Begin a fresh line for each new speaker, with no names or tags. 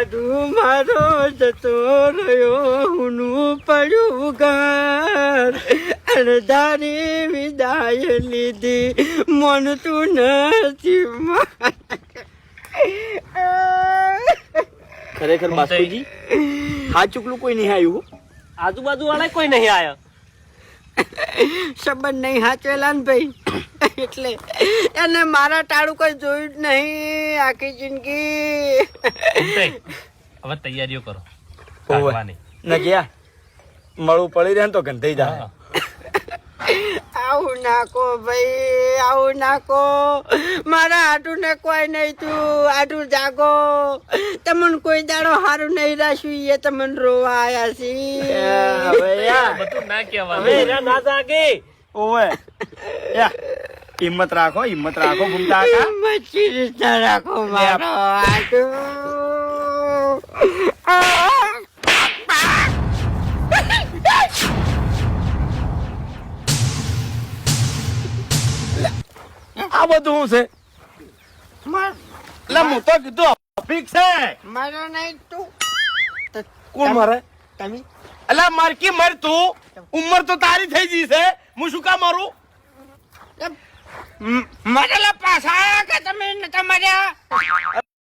આડું મારો જતો રહ્યો હુનું પડ્યું ઘર અણધારી વિદાય લીધી મનતું નથી
ખરેખર બાસ્કોજી હા ચૂકલું કોઈ નહીં આવ્યું
આજુબાજુ વાળા કોઈ નહીં આયા
સંબંધ નહીં હાચવેલા ને ભાઈ એટલે એને મારા ટાળું કોઈ જોયું જ નહીં આખી જિંદગી
હવે તૈયારીઓ કરો
ન ગયા મળવું પડી રહે ને તો ગંધાઈ જાય
આવું નાખો ભાઈ આવું નાખો મારા આટું ને કોઈ નહીં તું આટું જાગો તમને કોઈ દાડો સારું નહીં રાખ્યું એ તમને રોવા આયા છે
બધું ના કહેવાનું ના જાગે
ઓવે હિંમત રાખો ઘૂમતા
મચ્છી રીતના રાખો મારો આટું
આ બધું શું છે એટલે હું તો કીધું અફીક છે
મારો નહીં તું
કોણ મારે
તમે
એટલે મારકી મર તું ઉંમર તો તારી થઈ ગઈ છે હું શું કામ મારું
મરેલા પાછા કે તમે નતા મર્યા